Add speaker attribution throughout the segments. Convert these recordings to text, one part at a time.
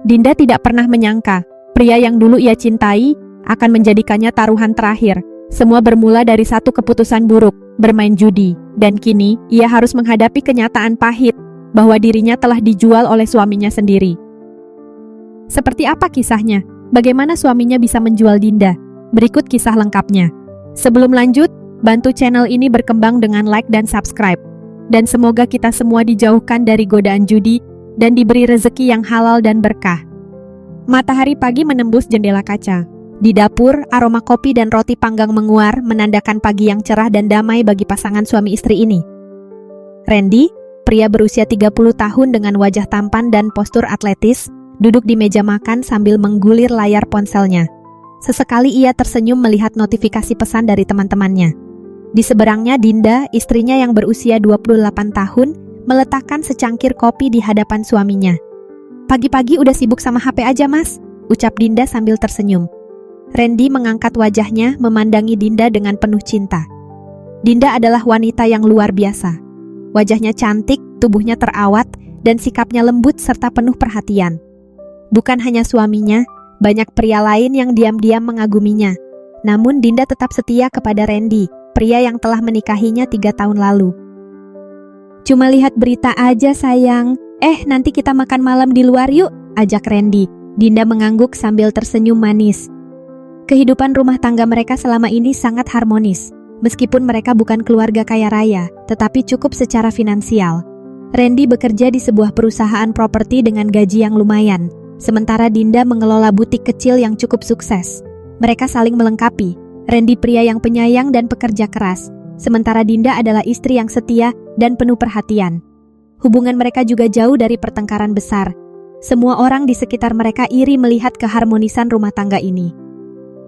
Speaker 1: Dinda tidak pernah menyangka, pria yang dulu ia cintai akan menjadikannya taruhan terakhir. Semua bermula dari satu keputusan buruk, bermain judi. Dan kini, ia harus menghadapi kenyataan pahit bahwa dirinya telah dijual oleh suaminya sendiri. Seperti apa kisahnya? Bagaimana suaminya bisa menjual Dinda? Berikut kisah lengkapnya. Sebelum lanjut, bantu channel ini berkembang dengan like dan subscribe. Dan semoga kita semua dijauhkan dari godaan judi dan diberi rezeki yang halal dan berkah. Matahari pagi menembus jendela kaca. Di dapur, aroma kopi dan roti panggang menguar menandakan pagi yang cerah dan damai bagi pasangan suami istri ini. Randy, pria berusia 30 tahun dengan wajah tampan dan postur atletis, duduk di meja makan sambil menggulir layar ponselnya. Sesekali ia tersenyum melihat notifikasi pesan dari teman-temannya. Di seberangnya Dinda, istrinya yang berusia 28 tahun, meletakkan secangkir kopi di hadapan suaminya. "Pagi-pagi udah sibuk sama HP aja, Mas," ucap Dinda sambil tersenyum. Randy mengangkat wajahnya memandangi Dinda dengan penuh cinta. Dinda adalah wanita yang luar biasa. Wajahnya cantik, tubuhnya terawat, dan sikapnya lembut serta penuh perhatian. Bukan hanya suaminya, banyak pria lain yang diam-diam mengaguminya. Namun Dinda tetap setia kepada Randy, pria yang telah menikahinya 3 tahun lalu. "Cuma lihat berita aja sayang. Nanti kita makan malam di luar yuk," ajak Randy. Dinda mengangguk sambil tersenyum manis. Kehidupan rumah tangga mereka selama ini sangat harmonis. Meskipun mereka bukan keluarga kaya raya, tetapi cukup secara finansial. Randy bekerja di sebuah perusahaan properti dengan gaji yang lumayan, sementara Dinda mengelola butik kecil yang cukup sukses. Mereka saling melengkapi. Randy pria yang penyayang dan pekerja keras, sementara Dinda adalah istri yang setia dan penuh perhatian. Hubungan mereka juga jauh dari pertengkaran besar. Semua orang di sekitar mereka iri melihat keharmonisan rumah tangga ini.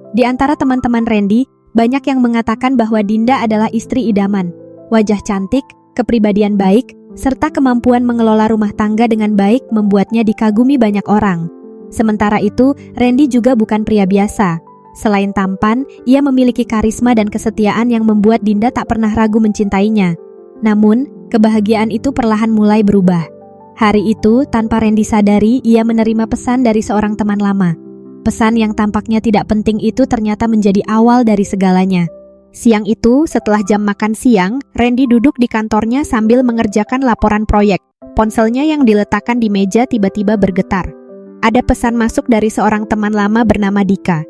Speaker 1: Di antara teman-teman Randy, banyak yang mengatakan bahwa Dinda adalah istri idaman. Wajah cantik, kepribadian baik, serta kemampuan mengelola rumah tangga dengan baik membuatnya dikagumi banyak orang. Sementara itu, Randy juga bukan pria biasa. Selain tampan, ia memiliki karisma dan kesetiaan yang membuat Dinda tak pernah ragu mencintainya. Namun, kebahagiaan itu perlahan mulai berubah. Hari itu, tanpa Randy sadari, ia menerima pesan dari seorang teman lama. Pesan yang tampaknya tidak penting itu ternyata menjadi awal dari segalanya. Siang itu, setelah jam makan siang, Randy duduk di kantornya sambil mengerjakan laporan proyek. Ponselnya yang diletakkan di meja tiba-tiba bergetar. Ada pesan masuk dari seorang teman lama bernama Dika.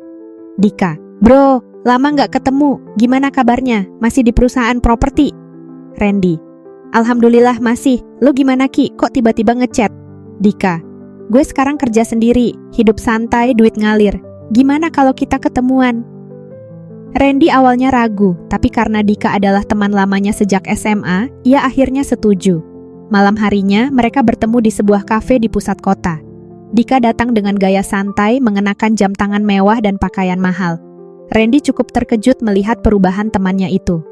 Speaker 1: "Dika, bro, lama nggak ketemu. Gimana kabarnya? Masih di perusahaan properti?" Randy, "Alhamdulillah masih. Lu gimana Ki? Kok tiba-tiba ngechat?" Dika, "Gue sekarang kerja sendiri, hidup santai, duit ngalir. Gimana kalau kita ketemuan?" Randy awalnya ragu, tapi karena Dika adalah teman lamanya sejak SMA, ia akhirnya setuju. Malam harinya, mereka bertemu di sebuah kafe di pusat kota. Dika datang dengan gaya santai, mengenakan jam tangan mewah dan pakaian mahal. Randy cukup terkejut melihat perubahan temannya itu.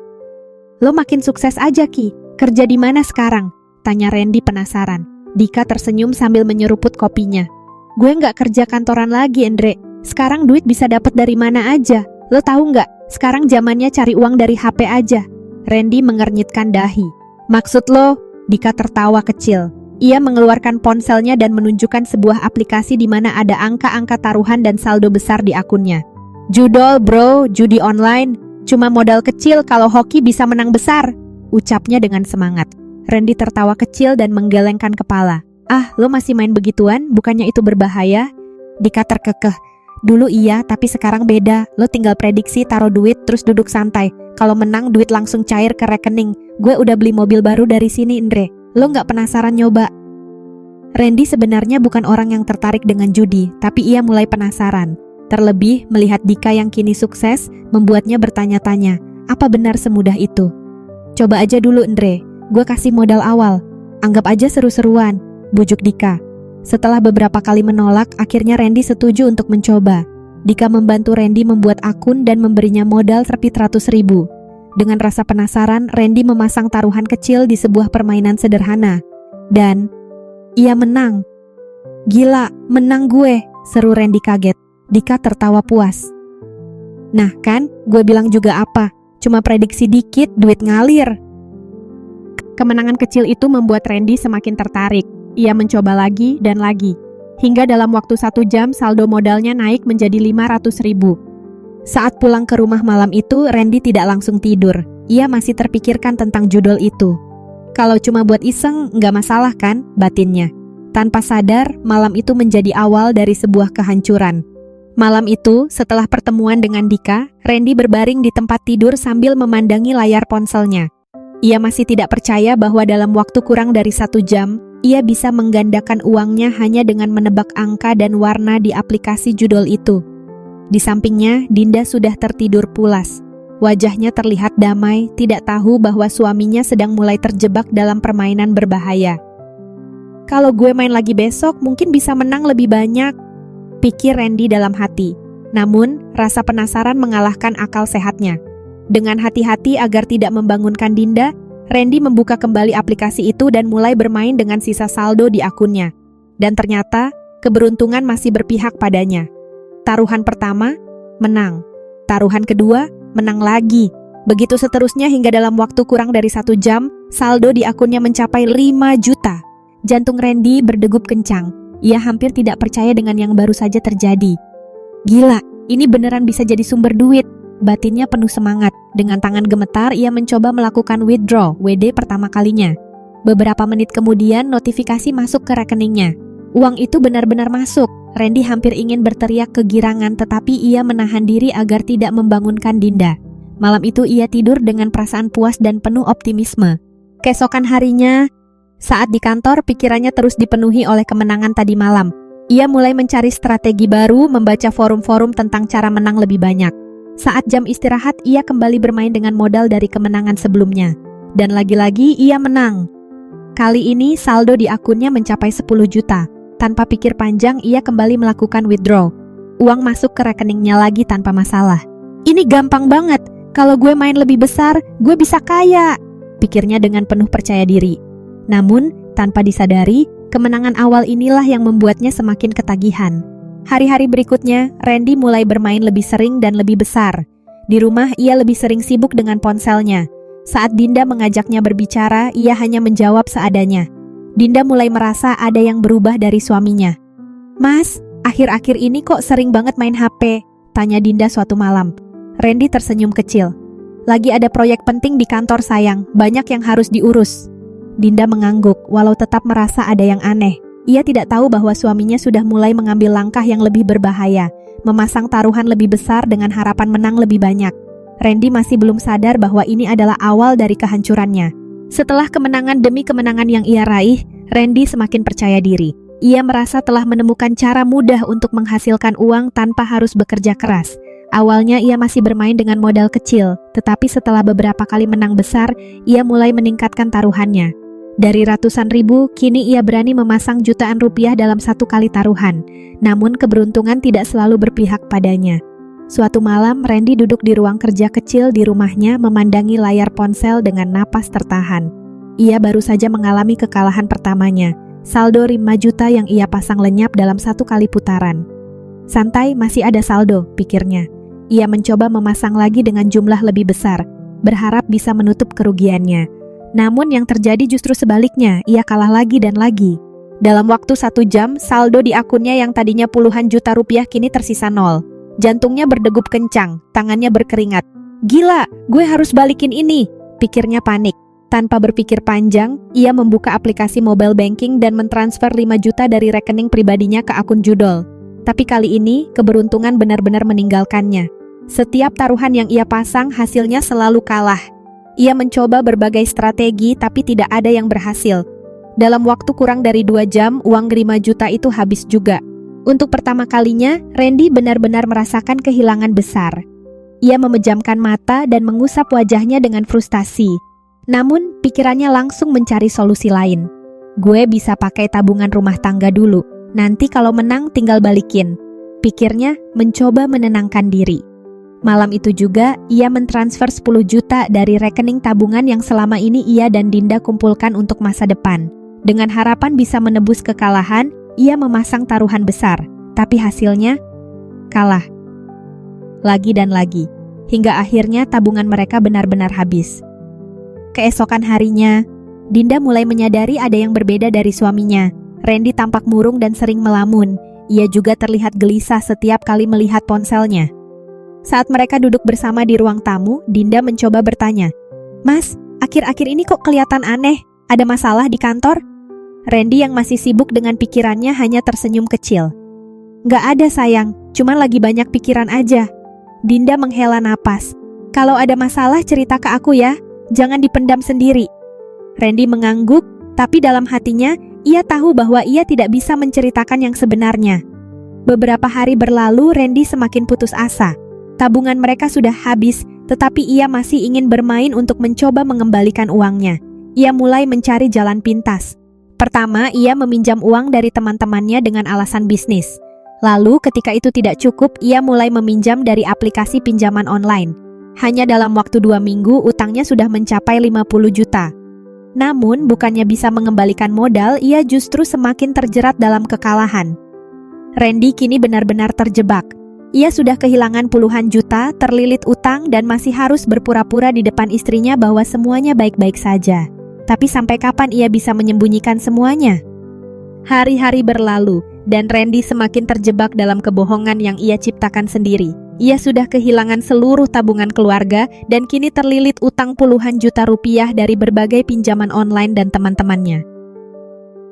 Speaker 1: "Lo makin sukses aja Ki, kerja di mana sekarang?" tanya Randy penasaran. Dika tersenyum sambil menyeruput kopinya. "Gue nggak kerja kantoran lagi, Andre. Sekarang duit bisa dapat dari mana aja. Lo tahu nggak, sekarang zamannya cari uang dari HP aja." Randy mengernyitkan dahi. "Maksud lo?" Dika tertawa kecil. Ia mengeluarkan ponselnya dan menunjukkan sebuah aplikasi di mana ada angka-angka taruhan dan saldo besar di akunnya. "Judol bro, judi online. Cuma modal kecil kalau hoki bisa menang besar," ucapnya dengan semangat. Randy tertawa kecil dan menggelengkan kepala. "Ah, lo masih main begituan? Bukannya itu berbahaya?" Dika terkekeh. "Dulu iya, tapi sekarang beda. Lo tinggal prediksi, taruh duit, terus duduk santai. Kalau menang, duit langsung cair ke rekening. Gue udah beli mobil baru dari sini, Andre. Lo nggak penasaran nyoba?" Randy sebenarnya bukan orang yang tertarik dengan judi, tapi ia mulai penasaran. Terlebih, melihat Dika yang kini sukses, membuatnya bertanya-tanya, apa benar semudah itu? "Coba aja dulu, Andre. Gue kasih modal awal. Anggap aja seru-seruan," bujuk Dika. Setelah beberapa kali menolak, akhirnya Randy setuju untuk mencoba. Dika membantu Randy membuat akun dan memberinya modal terbit ratus ribu. Dengan rasa penasaran, Randy memasang taruhan kecil di sebuah permainan sederhana. Dan ia menang. "Gila, menang gue," seru Randy kaget. Dika tertawa puas. "Nah kan, gue bilang juga apa. Cuma prediksi dikit, duit ngalir." Kemenangan kecil itu membuat Randy semakin tertarik. Ia mencoba lagi dan lagi. Hingga dalam waktu 1 jam saldo modalnya naik menjadi 500.000. Saat pulang ke rumah malam itu, Randy tidak langsung tidur. Ia masih terpikirkan tentang judul itu. Kalau cuma buat iseng, nggak masalah kan, batinnya. Tanpa sadar, malam itu menjadi awal dari sebuah kehancuran. Malam itu, setelah pertemuan dengan Dika, Randy berbaring di tempat tidur sambil memandangi layar ponselnya. Ia masih tidak percaya bahwa dalam waktu kurang dari 1 jam, ia bisa menggandakan uangnya hanya dengan menebak angka dan warna di aplikasi judul itu. Di sampingnya, Dinda sudah tertidur pulas. Wajahnya terlihat damai, tidak tahu bahwa suaminya sedang mulai terjebak dalam permainan berbahaya. Kalau gue main lagi besok, mungkin bisa menang lebih banyak, pikir Randy dalam hati. Namun, rasa penasaran mengalahkan akal sehatnya. Dengan hati-hati agar tidak membangunkan Dinda, Randy membuka kembali aplikasi itu dan mulai bermain dengan sisa saldo di akunnya. Dan ternyata, keberuntungan masih berpihak padanya. Taruhan pertama, menang. Taruhan kedua, menang lagi. Begitu seterusnya hingga dalam waktu kurang dari 1 jam, saldo di akunnya mencapai 5 juta. Jantung Randy berdegup kencang. Ia hampir tidak percaya dengan yang baru saja terjadi. Gila, ini beneran bisa jadi sumber duit. Batinnya penuh semangat. Dengan tangan gemetar, ia mencoba melakukan withdraw WD pertama kalinya. Beberapa menit kemudian, notifikasi masuk ke rekeningnya. Uang itu benar-benar masuk. Randy hampir ingin berteriak kegirangan, tetapi ia menahan diri agar tidak membangunkan Dinda. Malam itu ia tidur dengan perasaan puas dan penuh optimisme. Keesokan harinya, saat di kantor, pikirannya terus dipenuhi oleh kemenangan tadi malam. Ia mulai mencari strategi baru, membaca forum-forum tentang cara menang lebih banyak. Saat jam istirahat, ia kembali bermain dengan modal dari kemenangan sebelumnya. Dan lagi-lagi ia menang. Kali ini saldo di akunnya mencapai 10 juta. Tanpa pikir panjang, ia kembali melakukan withdraw. Uang masuk ke rekeningnya lagi tanpa masalah. Ini gampang banget. Kalau gue main lebih besar, gue bisa kaya, pikirnya dengan penuh percaya diri. Namun, tanpa disadari, kemenangan awal inilah yang membuatnya semakin ketagihan. Hari-hari berikutnya, Randy mulai bermain lebih sering dan lebih besar. Di rumah, ia lebih sering sibuk dengan ponselnya. Saat Dinda mengajaknya berbicara, ia hanya menjawab seadanya. Dinda mulai merasa ada yang berubah dari suaminya. "Mas, akhir-akhir ini kok sering banget main HP?" tanya Dinda suatu malam. Randy tersenyum kecil. "Lagi ada proyek penting di kantor sayang, banyak yang harus diurus." Dinda mengangguk, walau tetap merasa ada yang aneh. Ia tidak tahu bahwa suaminya sudah mulai mengambil langkah yang lebih berbahaya, memasang taruhan lebih besar dengan harapan menang lebih banyak. Randy masih belum sadar bahwa ini adalah awal dari kehancurannya. Setelah kemenangan demi kemenangan yang ia raih, Randy semakin percaya diri. Ia merasa telah menemukan cara mudah untuk menghasilkan uang tanpa harus bekerja keras. Awalnya ia masih bermain dengan modal kecil, tetapi setelah beberapa kali menang besar, ia mulai meningkatkan taruhannya. Dari ratusan ribu, kini ia berani memasang jutaan rupiah dalam 1 kali taruhan. Namun keberuntungan tidak selalu berpihak padanya. Suatu malam, Randy duduk di ruang kerja kecil di rumahnya memandangi layar ponsel dengan napas tertahan. Ia baru saja mengalami kekalahan pertamanya. Saldo 5 juta yang ia pasang lenyap dalam 1 kali putaran. Santai, masih ada saldo, pikirnya. Ia mencoba memasang lagi dengan jumlah lebih besar, berharap bisa menutup kerugiannya. Namun yang terjadi justru sebaliknya, ia kalah lagi dan lagi. Dalam waktu 1 jam, saldo di akunnya yang tadinya puluhan juta rupiah kini tersisa 0. Jantungnya berdegup kencang, tangannya berkeringat. "Gila, gue harus balikin ini," pikirnya panik. Tanpa berpikir panjang, ia membuka aplikasi mobile banking dan mentransfer 5 juta dari rekening pribadinya ke akun judul. Tapi kali ini, keberuntungan benar-benar meninggalkannya. Setiap taruhan yang ia pasang, hasilnya selalu kalah. Ia mencoba berbagai strategi tapi tidak ada yang berhasil. Dalam waktu kurang dari 2 jam, uang 5 juta itu habis juga. Untuk pertama kalinya, Randy benar-benar merasakan kehilangan besar. Ia memejamkan mata dan mengusap wajahnya dengan frustasi. Namun, pikirannya langsung mencari solusi lain. "Gue bisa pakai tabungan rumah tangga dulu. Nanti kalau menang tinggal balikin," pikirnya mencoba menenangkan diri. Malam itu juga, ia mentransfer 10 juta dari rekening tabungan yang selama ini ia dan Dinda kumpulkan untuk masa depan. Dengan harapan bisa menebus kekalahan, ia memasang taruhan besar, tapi hasilnya kalah. Lagi dan lagi, hingga akhirnya tabungan mereka benar-benar habis. Keesokan harinya, Dinda mulai menyadari ada yang berbeda dari suaminya. Randy tampak murung dan sering melamun. Ia juga terlihat gelisah setiap kali melihat ponselnya. Saat mereka duduk bersama di ruang tamu, Dinda mencoba bertanya, "Mas, akhir-akhir ini kok kelihatan aneh? Ada masalah di kantor?" Randy yang masih sibuk dengan pikirannya hanya tersenyum kecil. "Nggak ada sayang, cuma lagi banyak pikiran aja." Dinda menghela napas. "Kalau ada masalah cerita ke aku ya, jangan dipendam sendiri." Randy mengangguk, tapi dalam hatinya, ia tahu bahwa ia tidak bisa menceritakan yang sebenarnya. Beberapa hari berlalu, Randy semakin putus asa. Tabungan mereka sudah habis, tetapi ia masih ingin bermain untuk mencoba mengembalikan uangnya. Ia mulai mencari jalan pintas. Pertama, ia meminjam uang dari teman-temannya dengan alasan bisnis. Lalu, ketika itu tidak cukup, ia mulai meminjam dari aplikasi pinjaman online. Hanya dalam waktu 2 minggu, utangnya sudah mencapai 50 juta. Namun, bukannya bisa mengembalikan modal, ia justru semakin terjerat dalam kekalahan. Randy kini benar-benar terjebak. Ia sudah kehilangan puluhan juta, terlilit utang, dan masih harus berpura-pura di depan istrinya bahwa semuanya baik-baik saja. Tapi sampai kapan ia bisa menyembunyikan semuanya? Hari-hari berlalu, dan Randy semakin terjebak dalam kebohongan yang ia ciptakan sendiri. Ia sudah kehilangan seluruh tabungan keluarga dan kini terlilit utang puluhan juta rupiah dari berbagai pinjaman online dan teman-temannya.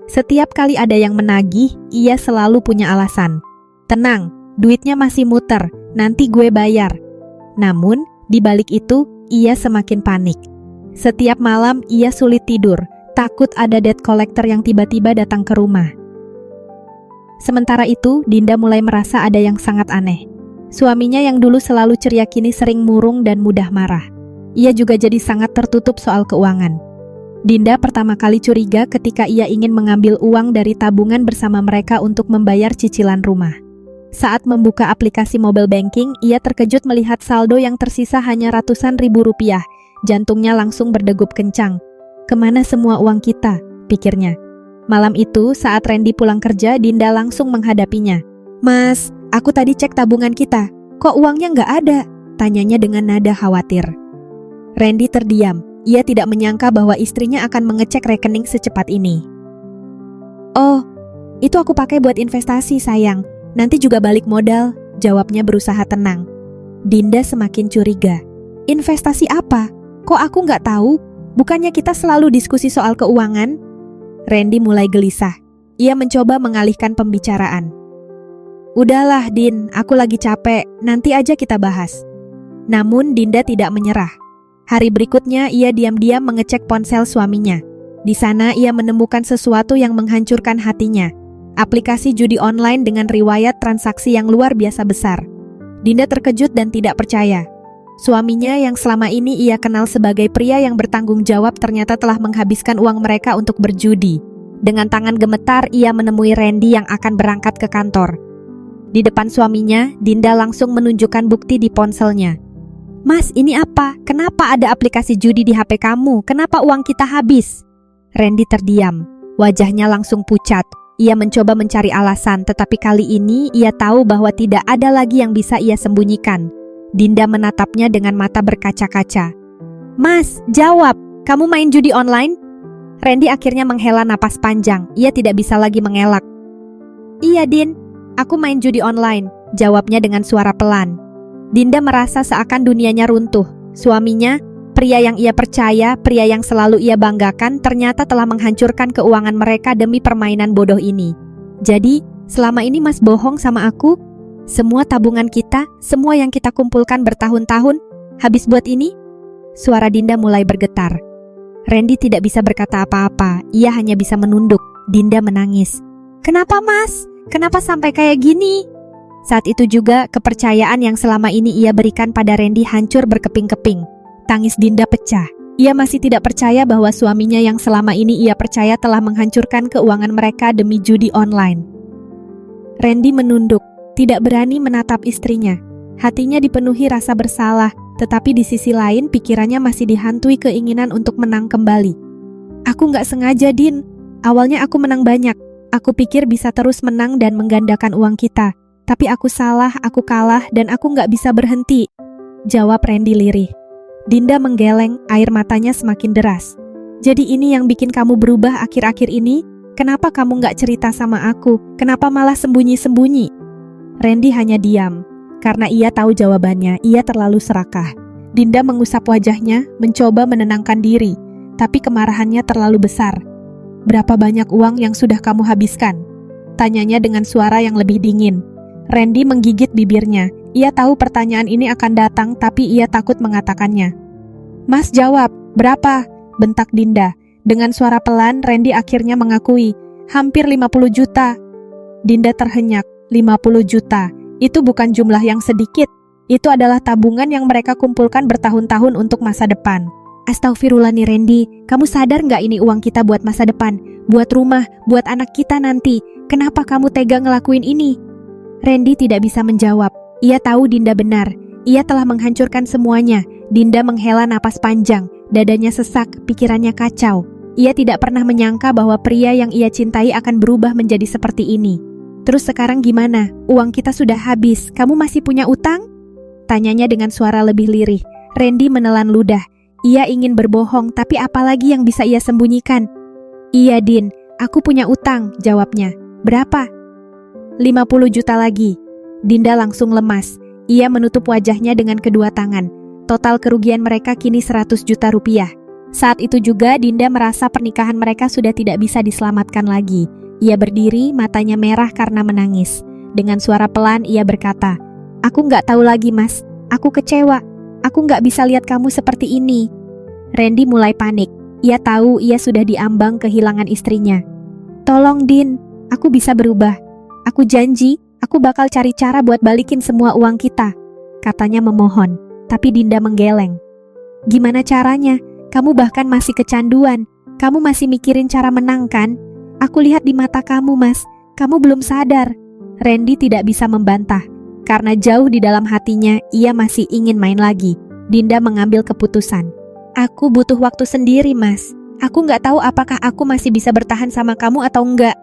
Speaker 1: Setiap kali ada yang menagih, ia selalu punya alasan. "Tenang, duitnya masih muter, nanti gue bayar." Namun, di balik itu, ia semakin panik. Setiap malam, ia sulit tidur, takut ada debt collector yang tiba-tiba datang ke rumah. Sementara itu, Dinda mulai merasa ada yang sangat aneh. Suaminya yang dulu selalu ceria kini sering murung dan mudah marah. Ia juga jadi sangat tertutup soal keuangan. Dinda pertama kali curiga ketika ia ingin mengambil uang dari tabungan bersama mereka untuk membayar cicilan rumah. Saat membuka aplikasi mobile banking, ia terkejut melihat saldo yang tersisa hanya ratusan ribu rupiah. Jantungnya langsung berdegup kencang. "Kemana semua uang kita?" pikirnya. Malam itu, saat Randy pulang kerja, Dinda langsung menghadapinya. "Mas, aku tadi cek tabungan kita. Kok uangnya nggak ada?" tanyanya dengan nada khawatir. Randy terdiam. Ia tidak menyangka bahwa istrinya akan mengecek rekening secepat ini. "Oh, itu aku pakai buat investasi sayang. Nanti juga balik modal," jawabnya berusaha tenang. Dinda semakin curiga. "Investasi apa? Kok aku nggak tahu? Bukannya kita selalu diskusi soal keuangan?" Randy mulai gelisah. Ia mencoba mengalihkan pembicaraan. "Udahlah Din, aku lagi capek, nanti aja kita bahas." Namun Dinda tidak menyerah. Hari berikutnya ia diam-diam mengecek ponsel suaminya. Di sana ia menemukan sesuatu yang menghancurkan hatinya. Aplikasi judi online dengan riwayat transaksi yang luar biasa besar. Dinda terkejut dan tidak percaya. Suaminya yang selama ini ia kenal sebagai pria yang bertanggung jawab ternyata telah menghabiskan uang mereka untuk berjudi. Dengan tangan gemetar ia menemui Randy yang akan berangkat ke kantor. Di depan suaminya, Dinda langsung menunjukkan bukti di ponselnya. "Mas, ini apa? Kenapa ada aplikasi judi di HP kamu? Kenapa uang kita habis?" Randy terdiam. Wajahnya langsung pucat. Ia mencoba mencari alasan, tetapi kali ini ia tahu bahwa tidak ada lagi yang bisa ia sembunyikan. Dinda menatapnya dengan mata berkaca-kaca. "Mas, jawab, kamu main judi online?" Randy akhirnya menghela napas panjang. Ia tidak bisa lagi mengelak. "Iya, Din, aku main judi online," jawabnya dengan suara pelan. Dinda merasa seakan dunianya runtuh. Suaminya, pria yang ia percaya, pria yang selalu ia banggakan, ternyata telah menghancurkan keuangan mereka demi permainan bodoh ini. "Jadi, selama ini Mas bohong sama aku? Semua tabungan kita, semua yang kita kumpulkan bertahun-tahun, habis buat ini?" Suara Dinda mulai bergetar. Randy tidak bisa berkata apa-apa, ia hanya bisa menunduk. Dinda menangis. "Kenapa Mas? Kenapa sampai kayak gini?" Saat itu juga, kepercayaan yang selama ini ia berikan pada Randy hancur berkeping-keping. Tangis Dinda pecah. Ia masih tidak percaya bahwa suaminya yang selama ini ia percaya telah menghancurkan keuangan mereka demi judi online. Randy menunduk, tidak berani menatap istrinya. Hatinya dipenuhi rasa bersalah, tetapi di sisi lain pikirannya masih dihantui keinginan untuk menang kembali. "Aku nggak sengaja, Din. Awalnya aku menang banyak. Aku pikir bisa terus menang dan menggandakan uang kita. Tapi aku salah, aku kalah, dan aku nggak bisa berhenti," jawab Randy lirih. Dinda menggeleng, air matanya semakin deras. "Jadi ini yang bikin kamu berubah akhir-akhir ini? Kenapa kamu nggak cerita sama aku? Kenapa malah sembunyi-sembunyi? Randy hanya diam. Karena ia tahu jawabannya, ia terlalu serakah. Dinda mengusap wajahnya, mencoba menenangkan diri. Tapi kemarahannya terlalu besar. Berapa banyak uang yang sudah kamu habiskan? Tanyanya dengan suara yang lebih dingin. Randy menggigit bibirnya. Ia tahu pertanyaan ini akan datang, tapi ia takut mengatakannya. Mas jawab, berapa? Bentak Dinda. Dengan suara pelan, Randy akhirnya mengakui, hampir 50 juta. Dinda terhenyak, 50 juta. Itu bukan jumlah yang sedikit. Itu adalah tabungan yang mereka kumpulkan bertahun-tahun untuk masa depan. Astagfirullah nih Randy, kamu sadar nggak ini uang kita buat masa depan? Buat rumah, buat anak kita nanti. Kenapa kamu tega ngelakuin ini? Randy tidak bisa menjawab. Ia tahu Dinda benar. Ia telah menghancurkan semuanya. Dinda menghela napas panjang. Dadanya sesak, pikirannya kacau. Ia tidak pernah menyangka bahwa pria yang ia cintai akan berubah menjadi seperti ini. Terus sekarang gimana? Uang kita sudah habis, kamu masih punya utang? Tanyanya dengan suara lebih lirih. Randy menelan ludah. Ia ingin berbohong, tapi apalagi yang bisa ia sembunyikan? Iya Din, aku punya utang, jawabnya. Berapa? 50 juta lagi. Dinda langsung lemas. Ia menutup wajahnya dengan kedua tangan. Total kerugian mereka kini 100 juta rupiah. Saat itu juga Dinda merasa pernikahan mereka sudah tidak bisa diselamatkan lagi. Ia berdiri, matanya merah karena menangis. Dengan suara pelan ia berkata, aku nggak tahu lagi mas, aku kecewa. Aku nggak bisa lihat kamu seperti ini. Randy mulai panik. Ia tahu ia sudah diambang kehilangan istrinya. Tolong Din, aku bisa berubah. Aku janji, aku bakal cari cara buat balikin semua uang kita. Katanya memohon, tapi Dinda menggeleng. Gimana caranya? Kamu bahkan masih kecanduan. Kamu masih mikirin cara menang kan? Aku lihat di mata kamu mas, kamu belum sadar. Randy tidak bisa membantah. Karena jauh di dalam hatinya, ia masih ingin main lagi. Dinda mengambil keputusan. Aku butuh waktu sendiri mas. Aku nggak tahu apakah aku masih bisa bertahan sama kamu atau enggak.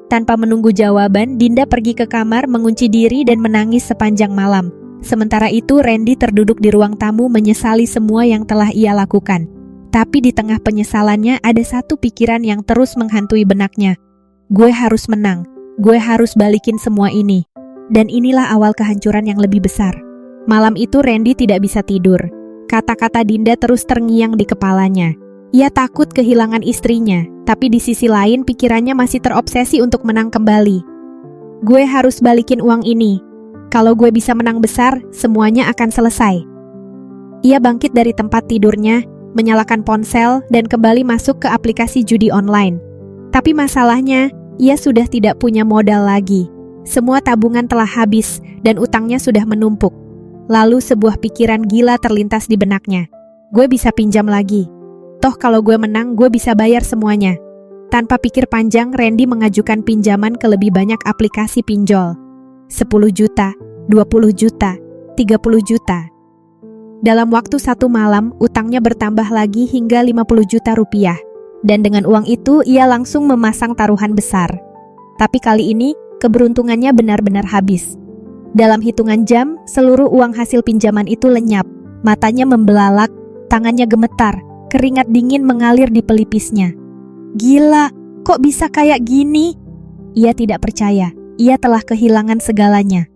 Speaker 1: Tanpa menunggu jawaban, Dinda pergi ke kamar, mengunci diri dan menangis sepanjang malam. Sementara itu Randy terduduk di ruang tamu menyesali semua yang telah ia lakukan. Tapi di tengah penyesalannya ada satu pikiran yang terus menghantui benaknya. Gue harus menang. Gue harus balikin semua ini. Dan inilah awal kehancuran yang lebih besar. Malam itu Randy tidak bisa tidur. Kata-kata Dinda terus terngiang di kepalanya. Ia takut kehilangan istrinya, tapi di sisi lain pikirannya masih terobsesi untuk menang kembali. Gue harus balikin uang ini. Kalau gue bisa menang besar, semuanya akan selesai. Ia bangkit dari tempat tidurnya, menyalakan ponsel, dan kembali masuk ke aplikasi judi online. Tapi masalahnya, ia sudah tidak punya modal lagi. Semua tabungan telah habis, dan utangnya sudah menumpuk. Lalu sebuah pikiran gila terlintas di benaknya. Gue bisa pinjam lagi. Toh kalau gue menang, gue bisa bayar semuanya. Tanpa pikir panjang, Randy mengajukan pinjaman ke lebih banyak aplikasi pinjol. 10 juta, 20 juta, 30 juta. Dalam waktu 1 malam, utangnya bertambah lagi hingga 50 juta rupiah. Dan dengan uang itu, ia langsung memasang taruhan besar. Tapi kali ini, keberuntungannya benar-benar habis. Dalam hitungan jam, seluruh uang hasil pinjaman itu lenyap. Matanya membelalak, tangannya gemetar, keringat dingin mengalir di pelipisnya. Gila, kok bisa kayak gini? Ia tidak percaya. Ia telah kehilangan segalanya.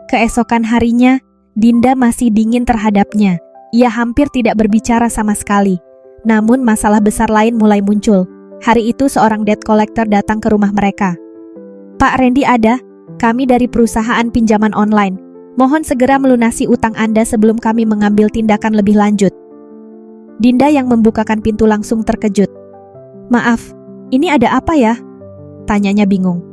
Speaker 1: Keesokan harinya, Dinda masih dingin terhadapnya. Ia hampir tidak berbicara sama sekali. Namun masalah besar lain mulai muncul. Hari itu seorang debt collector datang ke rumah mereka. Pak Randy ada? Kami dari perusahaan pinjaman online. Mohon segera melunasi utang Anda sebelum kami mengambil tindakan lebih lanjut. Dinda yang membukakan pintu langsung terkejut. Maaf, ini ada apa ya? Tanyanya bingung.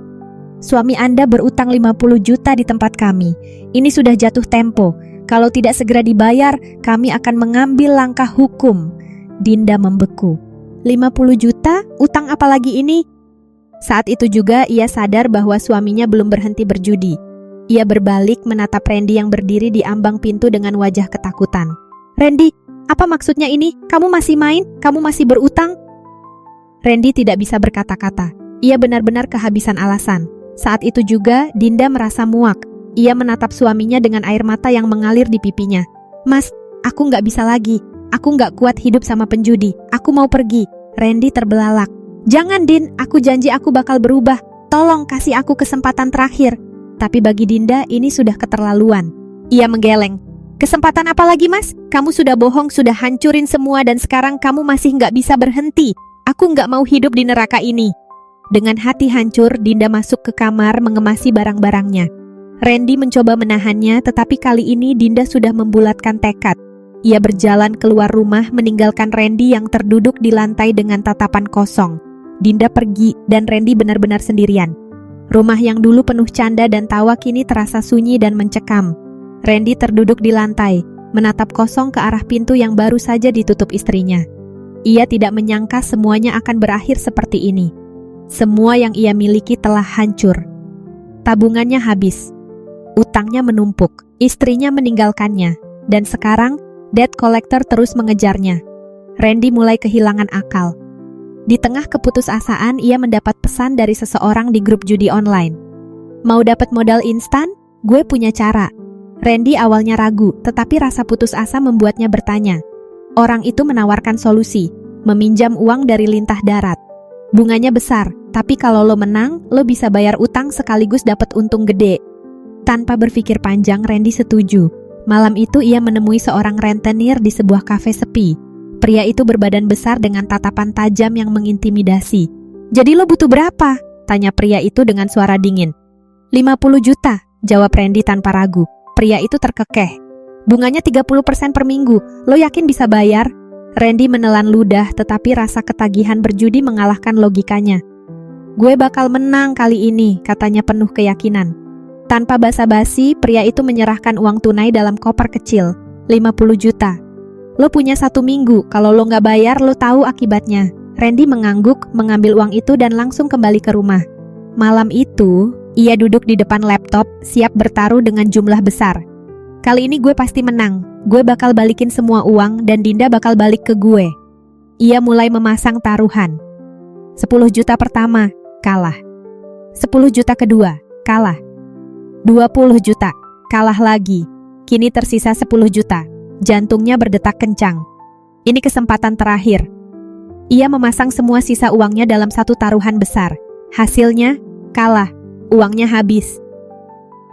Speaker 1: Suami Anda berutang 50 juta di tempat kami. Ini sudah jatuh tempo. Kalau tidak segera dibayar, kami akan mengambil langkah hukum. Dinda membeku. 50 juta? Utang apa lagi ini? Saat itu juga ia sadar bahwa suaminya belum berhenti berjudi. Ia berbalik menatap Randy yang berdiri di ambang pintu dengan wajah ketakutan. Randy, apa maksudnya ini? Kamu masih main? Kamu masih berutang? Randy tidak bisa berkata-kata. Ia benar-benar kehabisan alasan. Saat itu juga Dinda merasa muak. Ia menatap suaminya dengan air mata yang mengalir di pipinya. Mas, aku nggak bisa lagi. Aku nggak kuat hidup sama penjudi. Aku mau pergi. Randy terbelalak. Jangan Din, aku janji aku bakal berubah. Tolong kasih aku kesempatan terakhir. Tapi bagi Dinda ini sudah keterlaluan. Ia menggeleng. Kesempatan apa lagi mas? Kamu sudah bohong, sudah hancurin semua dan sekarang kamu masih nggak bisa berhenti. Aku nggak mau hidup di neraka ini. Dengan hati hancur, Dinda masuk ke kamar mengemasi barang-barangnya. Randy mencoba menahannya, tetapi kali ini Dinda sudah membulatkan tekad. Ia berjalan keluar rumah meninggalkan Randy yang terduduk di lantai dengan tatapan kosong. Dinda pergi dan Randy benar-benar sendirian. Rumah yang dulu penuh canda dan tawa kini terasa sunyi dan mencekam. Randy terduduk di lantai, menatap kosong ke arah pintu yang baru saja ditutup istrinya. Ia tidak menyangka semuanya akan berakhir seperti ini. Semua yang ia miliki telah hancur. Tabungannya habis. Utangnya menumpuk. Istrinya meninggalkannya. Dan sekarang, debt collector terus mengejarnya. Randy mulai kehilangan akal. Di tengah keputusasaan, ia mendapat pesan dari seseorang di grup judi online. Mau dapat modal instan? Gue punya cara. Randy awalnya ragu, tetapi rasa putus asa membuatnya bertanya. Orang itu menawarkan solusi, meminjam uang dari lintah darat. Bunganya besar, tapi kalau lo menang, lo bisa bayar utang sekaligus dapat untung gede. Tanpa berpikir panjang, Randy setuju. Malam itu ia menemui seorang rentenir di sebuah kafe sepi. Pria itu berbadan besar dengan tatapan tajam yang mengintimidasi. Jadi lo butuh berapa? Tanya pria itu dengan suara dingin. 50 juta, jawab Randy tanpa ragu. Pria itu terkekeh. Bunganya 30% per minggu, lo yakin bisa bayar? Randy menelan ludah, tetapi rasa ketagihan berjudi mengalahkan logikanya. Gue bakal menang kali ini, katanya penuh keyakinan. Tanpa basa-basi, pria itu menyerahkan uang tunai dalam koper kecil, 50 juta. Lo punya 1 minggu, kalau lo nggak bayar, lo tahu akibatnya. Randy mengangguk, mengambil uang itu dan langsung kembali ke rumah. Malam itu, ia duduk di depan laptop, siap bertaruh dengan jumlah besar. Kali ini gue pasti menang. Gue bakal balikin semua uang dan Dinda bakal balik ke gue. Ia mulai memasang taruhan. 10 juta pertama, kalah. 10 juta kedua, kalah. 20 juta, kalah lagi. Kini tersisa 10 juta. Jantungnya berdetak kencang. Ini kesempatan terakhir. Ia memasang semua sisa uangnya dalam satu taruhan besar. Hasilnya, kalah. Uangnya habis.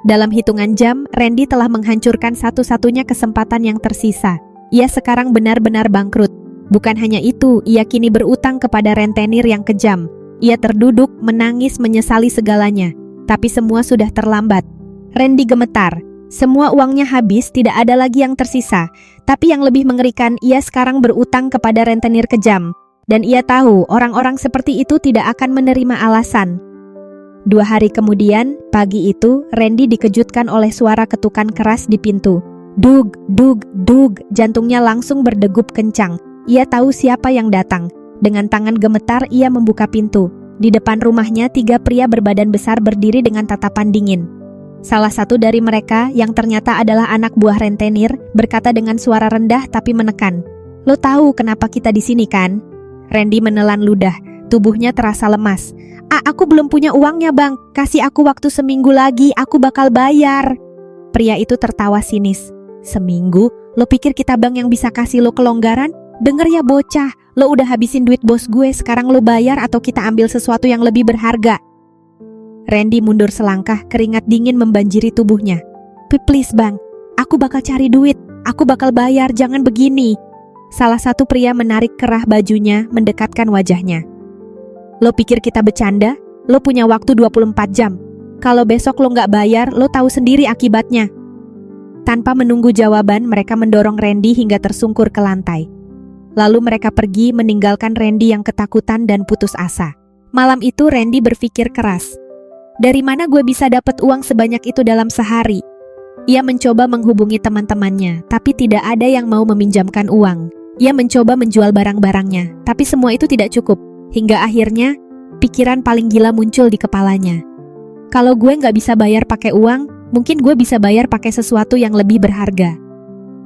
Speaker 1: Dalam hitungan jam, Randy telah menghancurkan satu-satunya kesempatan yang tersisa. Ia sekarang benar-benar bangkrut. Bukan hanya itu, ia kini berutang kepada rentenir yang kejam. Ia terduduk, menangis, menyesali segalanya. Tapi semua sudah terlambat. Randy gemetar. Semua uangnya habis, tidak ada lagi yang tersisa. Tapi yang lebih mengerikan, ia sekarang berutang kepada rentenir kejam. Dan ia tahu orang-orang seperti itu tidak akan menerima alasan. 2 hari kemudian, pagi itu, Randy dikejutkan oleh suara ketukan keras di pintu. Dug, dug, dug, jantungnya langsung berdegup kencang. Ia tahu siapa yang datang. Dengan tangan gemetar, ia membuka pintu. Di depan rumahnya, 3 pria berbadan besar berdiri dengan tatapan dingin. Salah satu dari mereka, yang ternyata adalah anak buah rentenir, berkata dengan suara rendah tapi menekan. Lo tahu kenapa kita di sini kan? Randy menelan ludah, tubuhnya terasa lemas. Aku belum punya uangnya bang, kasih aku waktu seminggu lagi, aku bakal bayar. Pria itu tertawa sinis. Seminggu? Lo pikir kita bang yang bisa kasih lo kelonggaran? Dengar ya bocah, lo udah habisin duit bos gue, sekarang lo bayar atau kita ambil sesuatu yang lebih berharga. Randy mundur selangkah, keringat dingin membanjiri tubuhnya. Please bang, aku bakal cari duit, aku bakal bayar, jangan begini. Salah satu pria menarik kerah bajunya, mendekatkan wajahnya. Lo pikir kita bercanda? Lo punya waktu 24 jam. Kalau besok lo nggak bayar, lo tahu sendiri akibatnya. Tanpa menunggu jawaban, mereka mendorong Randy hingga tersungkur ke lantai. Lalu mereka pergi meninggalkan Randy yang ketakutan dan putus asa. Malam itu Randy berpikir keras. Dari mana gue bisa dapat uang sebanyak itu dalam sehari? Ia mencoba menghubungi teman-temannya, tapi tidak ada yang mau meminjamkan uang. Ia mencoba menjual barang-barangnya, tapi semua itu tidak cukup. Hingga akhirnya, pikiran paling gila muncul di kepalanya. Kalau gue nggak bisa bayar pakai uang, mungkin gue bisa bayar pakai sesuatu yang lebih berharga.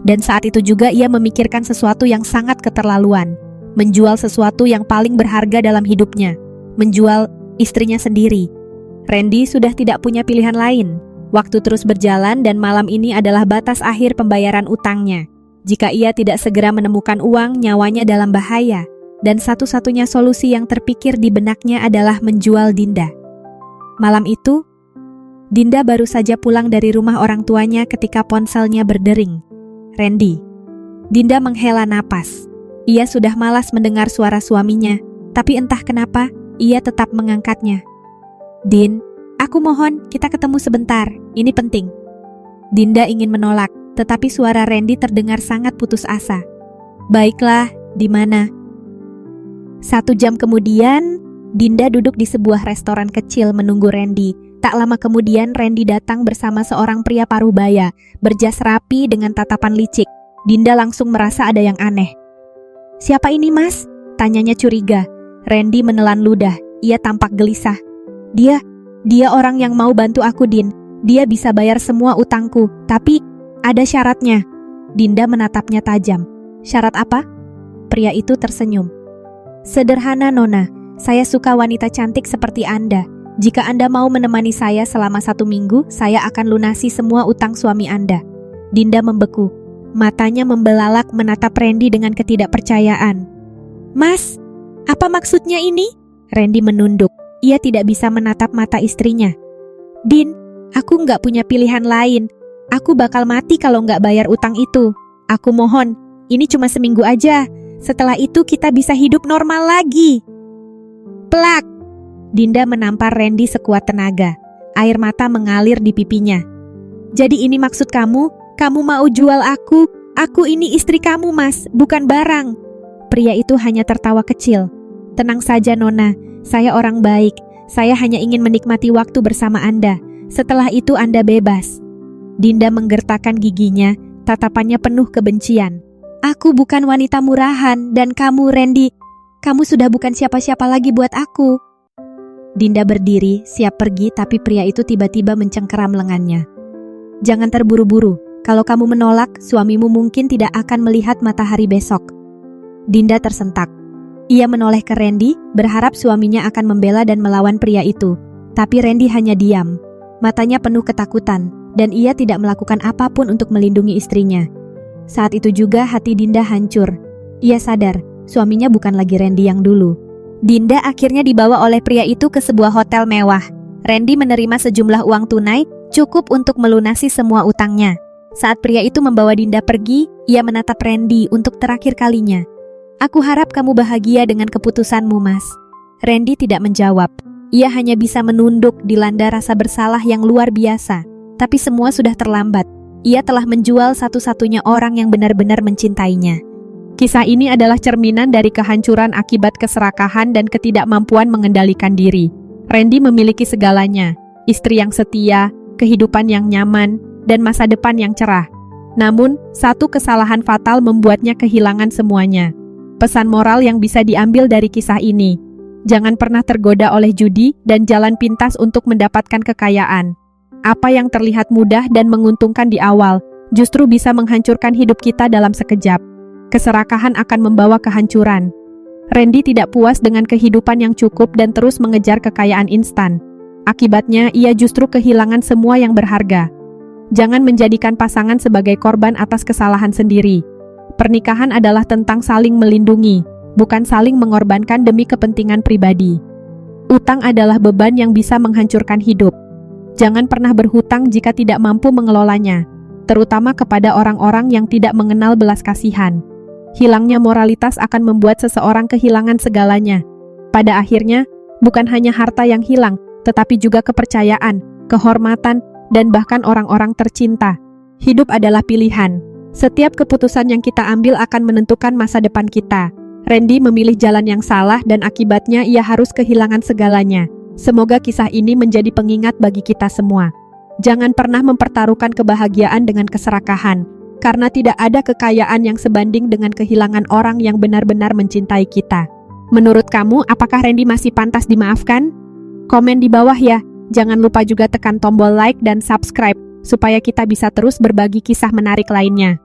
Speaker 1: Dan saat itu juga ia memikirkan sesuatu yang sangat keterlaluan. Menjual sesuatu yang paling berharga dalam hidupnya. Menjual istrinya sendiri. Randy sudah tidak punya pilihan lain. Waktu terus berjalan dan malam ini adalah batas akhir pembayaran utangnya. Jika ia tidak segera menemukan uang, nyawanya dalam bahaya. dan satu-satunya solusi yang terpikir di benaknya adalah menjual Dinda. Malam itu, Dinda baru saja pulang dari rumah orang tuanya ketika ponselnya berdering. Randy. Dinda menghela napas. Ia sudah malas mendengar suara suaminya, tapi entah kenapa, ia tetap mengangkatnya. "Din, aku mohon kita ketemu sebentar, ini penting." Dinda ingin menolak, tetapi suara Randy terdengar sangat putus asa. "Baiklah, di mana?" 1 jam kemudian, Dinda duduk di sebuah restoran kecil menunggu Randy. Tak lama kemudian Randy datang bersama seorang pria parubaya, berjas rapi dengan tatapan licik. Dinda langsung merasa ada yang aneh. "Siapa ini, Mas?" tanyanya curiga. Randy menelan ludah, ia tampak gelisah. Dia orang yang mau bantu aku, Din. Dia bisa bayar semua utangku, tapi ada syaratnya." Dinda menatapnya tajam. "Syarat apa?" Pria itu tersenyum. "Sederhana, Nona. Saya suka wanita cantik seperti Anda. Jika Anda mau menemani saya selama 1 minggu, saya akan lunasi semua utang suami Anda." Dinda membeku. Matanya membelalak menatap Randy dengan ketidakpercayaan. "Mas, apa maksudnya ini?" Randy menunduk. Ia tidak bisa menatap mata istrinya. "Din, aku nggak punya pilihan lain. Aku bakal mati kalau nggak bayar utang itu. Aku mohon, ini cuma seminggu aja. Setelah itu kita bisa hidup normal lagi." Plak! Dinda menampar Randy sekuat tenaga. Air mata mengalir di pipinya. "Jadi ini maksud kamu? Kamu mau jual aku? Aku ini istri kamu, Mas, bukan barang." Pria itu hanya tertawa kecil. "Tenang saja, Nona. Saya orang baik. Saya hanya ingin menikmati waktu bersama Anda. Setelah itu Anda bebas." Dinda menggertakkan giginya, tatapannya penuh kebencian. "Aku bukan wanita murahan, dan kamu, Randy, kamu sudah bukan siapa-siapa lagi buat aku." Dinda berdiri, siap pergi, tapi pria itu tiba-tiba mencengkeram lengannya. "Jangan terburu-buru. Kalau kamu menolak, suamimu mungkin tidak akan melihat matahari besok." Dinda tersentak. Ia menoleh ke Randy, berharap suaminya akan membela dan melawan pria itu. Tapi Randy hanya diam. Matanya penuh ketakutan, dan ia tidak melakukan apapun untuk melindungi istrinya. Saat itu juga hati Dinda hancur. Ia sadar, suaminya bukan lagi Randy yang dulu. Dinda akhirnya dibawa oleh pria itu ke sebuah hotel mewah. Randy menerima sejumlah uang tunai, cukup untuk melunasi semua utangnya. Saat pria itu membawa Dinda pergi, ia menatap Randy untuk terakhir kalinya. "Aku harap kamu bahagia dengan keputusanmu, Mas." Randy tidak menjawab. Ia hanya bisa menunduk dilanda rasa bersalah yang luar biasa. Tapi semua sudah terlambat. Ia telah menjual satu-satunya orang yang benar-benar mencintainya. Kisah ini adalah cerminan dari kehancuran akibat keserakahan dan ketidakmampuan mengendalikan diri. Randy memiliki segalanya, istri yang setia, kehidupan yang nyaman, dan masa depan yang cerah. Namun, satu kesalahan fatal membuatnya kehilangan semuanya. Pesan moral yang bisa diambil dari kisah ini: jangan pernah tergoda oleh judi dan jalan pintas untuk mendapatkan kekayaan. Apa yang terlihat mudah dan menguntungkan di awal, justru bisa menghancurkan hidup kita dalam sekejap. Keserakahan akan membawa kehancuran. Randy tidak puas dengan kehidupan yang cukup dan terus mengejar kekayaan instan. Akibatnya, ia justru kehilangan semua yang berharga. Jangan menjadikan pasangan sebagai korban atas kesalahan sendiri. Pernikahan adalah tentang saling melindungi, bukan saling mengorbankan demi kepentingan pribadi. Utang adalah beban yang bisa menghancurkan hidup. Jangan pernah berhutang jika tidak mampu mengelolanya, terutama kepada orang-orang yang tidak mengenal belas kasihan. Hilangnya moralitas akan membuat seseorang kehilangan segalanya. Pada akhirnya, bukan hanya harta yang hilang, tetapi juga kepercayaan, kehormatan, dan bahkan orang-orang tercinta. Hidup adalah pilihan. Setiap keputusan yang kita ambil akan menentukan masa depan kita. Randy memilih jalan yang salah dan akibatnya ia harus kehilangan segalanya. Semoga kisah ini menjadi pengingat bagi kita semua. Jangan pernah mempertaruhkan kebahagiaan dengan keserakahan, karena tidak ada kekayaan yang sebanding dengan kehilangan orang yang benar-benar mencintai kita. Menurut kamu, apakah Randy masih pantas dimaafkan? Komen di bawah ya. Jangan lupa juga tekan tombol like dan subscribe, supaya kita bisa terus berbagi kisah menarik lainnya.